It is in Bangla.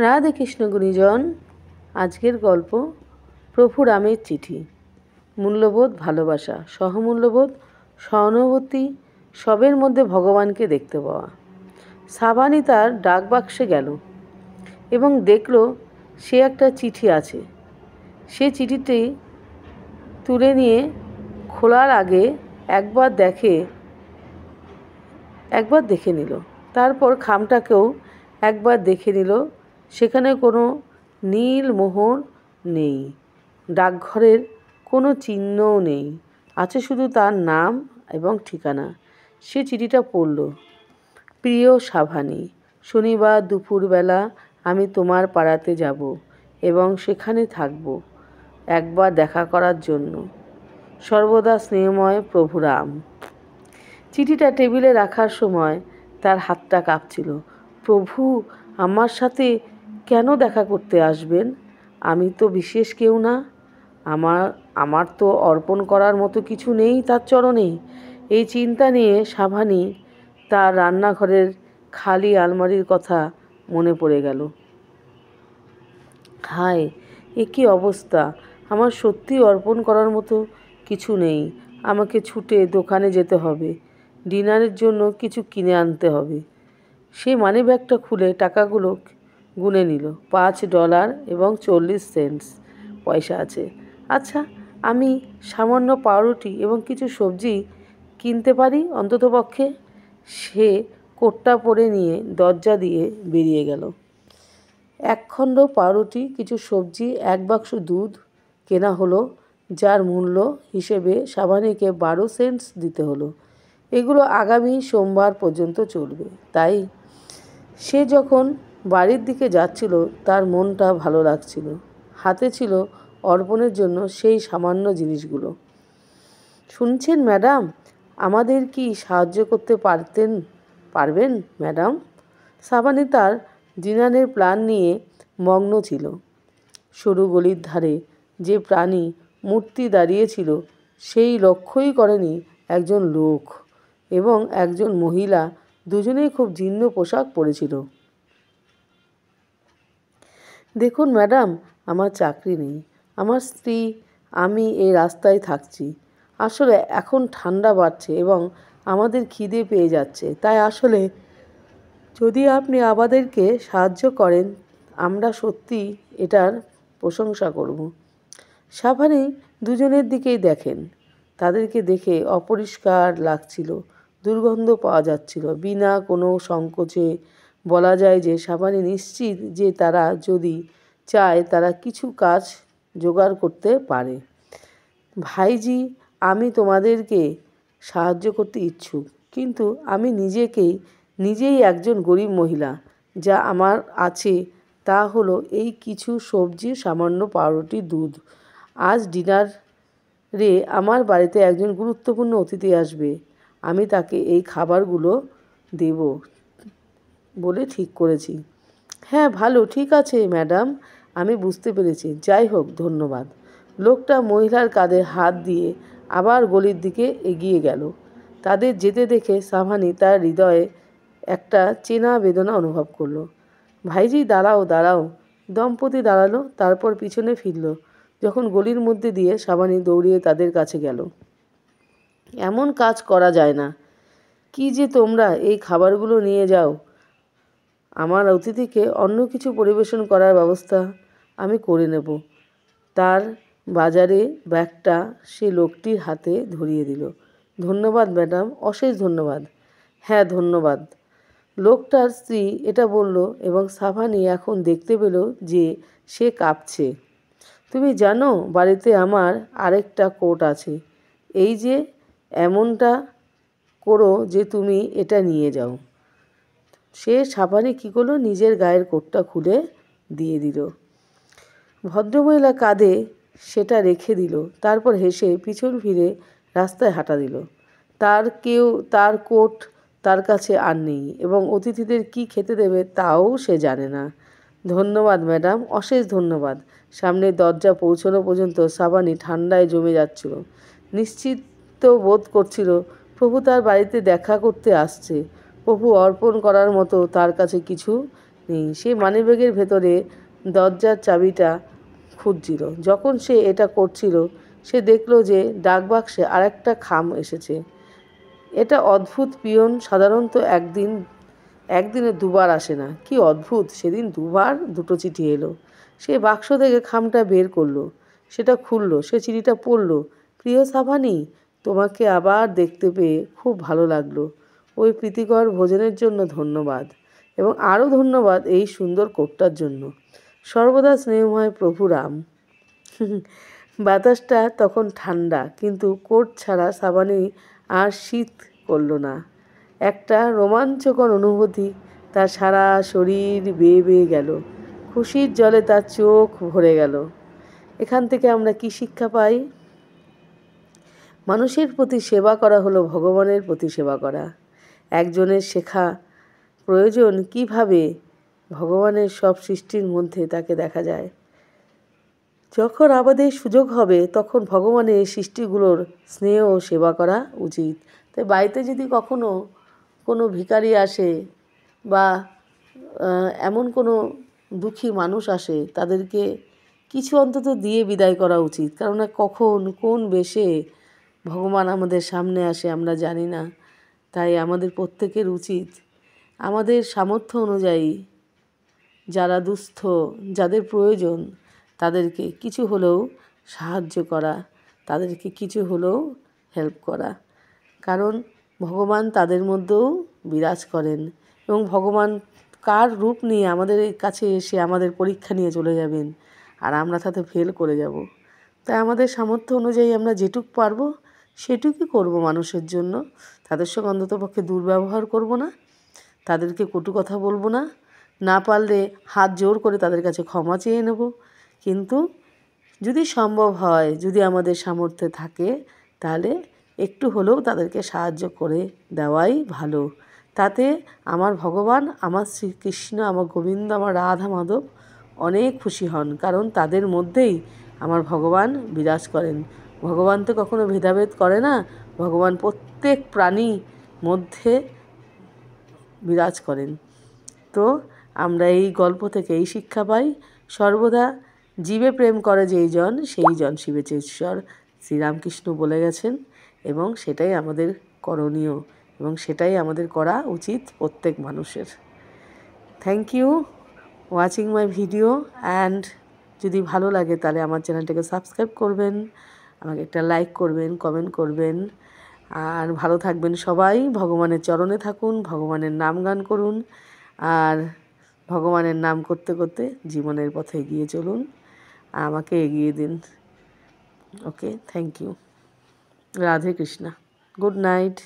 রাধে কৃষ্ণ গুণীজন। আজকের গল্প প্রভু রামের চিঠি। মূল্যবোধ, ভালোবাসা, সহমূল্যবোধ, সহানুভূতি, সবের মধ্যে ভগবানকে দেখতে পাওয়া। সাবানি তার ডাকবাক্সে গেল এবং দেখল সে একটা চিঠি আছে। সে চিঠিটি তুলে নিয়ে খোলার আগে একবার দেখে নিল। তারপর খামটাকেও একবার দেখে নিল। সেখানে কোনো নীল মোহর নেই, ডাকঘরের কোনো চিহ্নও নেই, আছে শুধু তার নাম এবং ঠিকানা। সে চিঠিটা পড়ল। প্রিয় সাভানি, শনিবার দুপুরবেলা আমি তোমার পাড়াতে যাব এবং সেখানে থাকব একবার দেখা করার জন্য। সর্বদা স্নেহময় প্রভু রাম। চিঠিটা টেবিলে রাখার সময় তার হাতটা কাঁপছিল। প্রভু আমার সাথে কেন দেখা করতে আসবেন? আমি তো বিশেষ কেউ না। আমার তো অর্পণ করার মতো কিছু নেই তার চরণে। এই চিন্তা নিয়ে সাভানি তার রান্নাঘরের খালি আলমারির কথা মনে পড়ে গেল। হায়, এ কী অবস্থা! আমার সত্যিই অর্পণ করার মতো কিছু নেই। আমাকে ছুটে দোকানে যেতে হবে, ডিনারের জন্য কিছু কিনে আনতে হবে। সে মানিব্যাগটা খুলে টাকাগুলো গুনে নিল। $5 এবং 40 সেন্টস পয়সা আছে। আচ্ছা, আমি সামান্য পাউরুটি এবং কিছু সবজি কিনতে পারি অন্ততপক্ষে। সে কোটটা পরে নিয়ে দরজা দিয়ে বেরিয়ে গেল। 1 খণ্ড পাউরুটি, কিছু সবজি, 1 বাক্স দুধ কেনা হলো, যার মূল্য হিসেবে সাভানিকে 12 সেন্টস দিতে হলো। এগুলো আগামী সোমবার পর্যন্ত চলবে। তাই সে যখন বাড়ির দিকে যাচ্ছিল তার মনটা ভালো লাগছিল। হাতে ছিল অর্পণের জন্য সেই সামান্য জিনিসগুলো। শুনছেন ম্যাডাম, আমাদের কি সাহায্য করতে পারবেন ম্যাডাম? সাভানি তার ডিনারের প্ল্যান নিয়ে মগ্ন ছিল। সরু গলির ধারে যে প্রাণী মূর্তি দাঁড়িয়েছিল সেই লক্ষ্যই করেনি একজন লোক এবং একজন মহিলা, দুজনেই খুব জীর্ণ পোশাক পরেছিল। দেখুন ম্যাডাম, আমার চাকরি নেই, আমার স্ত্রী, আমি এই রাস্তায় থাকছি। আসলে এখন ঠান্ডা বাড়ছে এবং আমাদের খিদে পেয়ে যাচ্ছে। তাই আসলে যদি আপনি আমাদেরকে সাহায্য করেন, আমরা সত্যি এটার প্রশংসা করব। সাভানি দুজনের দিকেই দেখেন। তাদেরকে দেখে অপরিষ্কার লাগছিল, দুর্গন্ধ পাওয়া যাচ্ছিল। বিনা কোনো সংকোচে বলা যায় যে সাভানি নিশ্চিত যে তারা যদি চায় তারা কিছু কাজ জোগাড় করতে পারে। ভাইজি, আমি তোমাদেরকে সাহায্য করতে ইচ্ছুক, কিন্তু আমি নিজেই একজন গরিব মহিলা। যা আমার আছে তা হলো এই কিছু সবজি, সামান্য পাউরুটি, দুধ। আজ ডিনারে আমার বাড়িতে একজন গুরুত্বপূর্ণ অতিথি আসবে। আমি তাকে এই খাবারগুলো দেব বলে ঠিক করেছি। হ্যাঁ, ভালো, ঠিক আছে ম্যাডাম, আমি বুঝতে পেরেছি। যাই হোক, ধন্যবাদ। লোকটা মহিলার কাঁধে হাত দিয়ে আবার গলির দিকে এগিয়ে গেল। তাদের যেতে দেখে সাভানি তার হৃদয়ে একটা চেনা বেদনা অনুভব করল। ভাইজি, দাঁড়াও দাঁড়াও। দম্পতি দাঁড়ালো, তারপর পিছনে ফিরল। যখন গলির মধ্যে দিয়ে সাভানি দৌড়িয়ে তাদের কাছে গেল। এমন কাজ করা যায় না। কি যে তোমরা এই খাবারগুলো নিয়ে যাও। আমার অতিথিকে অন্য কিছু পরিবেশন করার ব্যবস্থা আমি করে নেব। তার বাজারে ব্যাগটা সে লোকটির হাতে ধরিয়ে দিল। ধন্যবাদ ম্যাডাম, অশেষ ধন্যবাদ। হ্যাঁ, ধন্যবাদ। লোকটার স্ত্রী এটা বলল এবং সাভানি এখন দেখতে পেল যে সে কাঁপছে। তুমি জানো, বাড়িতে আমার আরেকটা কোট আছে। এই যে, এমনটা করো যে তুমি এটা নিয়ে যাও। সে সাভানি কী করলো, নিজের গায়ের কোটটা খুলে দিয়ে দিল। ভদ্রমহিলা কাঁধে সেটা রেখে দিল। তারপর হেসে পিছন ফিরে রাস্তায় হাঁটা দিল। তার কোট তার কাছে আর নেই এবং অতিথিদের কি খেতে দেবে তাও সে জানে না। ধন্যবাদ ম্যাডাম, অশেষ ধন্যবাদ। সামনের দরজা পৌঁছানো পর্যন্ত সাভানি ঠান্ডায় জমে যাচ্ছিল। নিশ্চিত বোধ করছিল প্রভু তার বাড়িতে দেখা করতে আসছে। প্রভু অর্পণ করার মতো তার কাছে কিছু নেই। সে মানিব্যাগের ভেতরে দরজার চাবিটা খুঁজছিল। যখন সে এটা করছিল সে দেখল যে ডাকবাক্সে আরেকটা খাম এসেছে। এটা অদ্ভুত পিয়ন সাধারণত একদিনে দুবার আসে না। কি অদ্ভুত, সেদিন দুবার দুটো চিঠি এলো। সে বাক্স থেকে খামটা বের করলো, সেটা খুললো, সে চিঠিটা পড়ল। প্রিয় সাভানি, তোমাকে আবার দেখতে পেয়ে খুব ভালো লাগলো। ওই প্রীতিকর ভোজনের জন্য ধন্যবাদ, এবং আরও ধন্যবাদ এই সুন্দর কোটটার জন্য। সর্বদা স্নেহময় প্রভু রাম। বাতাসটা তখন ঠান্ডা, কিন্তু কোট ছাড়া সাবানি আর শীত করল না। একটা রোমাঞ্চকর অনুভূতি তার সারা শরীর বেয়ে বেয়ে গেল। খুশির জলে তার চোখ ভরে গেল। এখান থেকে আমরা কি শিক্ষা পাই? মানুষের প্রতি সেবা করা হলো ভগবানের প্রতি সেবা করা। একজনের শেখা প্রয়োজন কিভাবে ভগবানের সব সৃষ্টির মধ্যে তাকে দেখা যায়। যখন আমাদের সুযোগ হবে তখন ভগবানের সৃষ্টিগুলোর স্নেহ ও সেবা করা উচিত। তাই বাড়িতে যদি কখনো কোনো ভিখারি আসে বা এমন কোনো দুঃখী মানুষ আসে, তাদেরকে কিছু অন্তত দিয়ে বিদায় করা উচিত। কেননা কখন কোন বেশে ভগবান আমাদের সামনে আসে আমরা জানি না। তাই আমাদের প্রত্যেকের উচিত আমাদের সামর্থ্য অনুযায়ী যারা দুস্থ, যাদের প্রয়োজন, তাদেরকে কিছু হলেও সাহায্য করা, তাদেরকে কিছু হলেও হেল্প করা। কারণ ভগবান তাদের মধ্যেও বিরাজ করেন, এবং ভগবান কার রূপ নিয়ে আমাদের কাছে এসে আমাদের পরীক্ষা নিয়ে চলে যাবেন, আর আমরা তাতে ফেল করে যাব। তাই আমাদের সামর্থ্য অনুযায়ী আমরা যেটুকু পারবো সেটুকুই করব মানুষের জন্য। তাদের সঙ্গে অন্ততপক্ষে দুর্ব্যবহার করব না, তাদেরকে কটু কথা বলবো না, না পারলে হাত জোর করে তাদের কাছে ক্ষমা চেয়ে নেব। কিন্তু যদি সম্ভব হয়, যদি আমাদের সামর্থ্যে থাকে, তাহলে একটু হলেও তাদেরকে সাহায্য করে দেওয়াই ভালো। তাতে আমার ভগবান, আমার শ্রীকৃষ্ণ, আমার গোবিন্দ, আমার রাধা মাধব অনেক খুশি হন। কারণ তাদের মধ্যেই আমার ভগবান বিরাজ করেন। ভগবান তো কখনো ভেদাভেদ করে না, ভগবান প্রত্যেক প্রাণী মধ্যে বিরাজ করেন। তো আমরা এই গল্প থেকে এই শিক্ষা পাই, সর্বদা জীবে প্রেম করে যেই জন সেই জন শিবেছে ঈশ্বর, শ্রীরামকৃষ্ণ বলে গেছেন। এবং সেটাই আমাদের করণীয়, এবং সেটাই আমাদের করা উচিত প্রত্যেক মানুষের। Thank you watching my video. And যদি ভালো লাগে তাহলে আমার চ্যানেলটাকে সাবস্ক্রাইব করবেন, আমাকে একটা লাইক করবেন, কমেন্ট করবেন। আর ভালো থাকবেন সবাই, ভগবানের চরণে থাকুন, ভগবানের নাম গান করুন, আর ভগবানের নাম করতে করতে জীবনের পথে এগিয়ে চলুন, আমাকে এগিয়ে দিন। Okay, thank you. Radhe Krishna. Good night.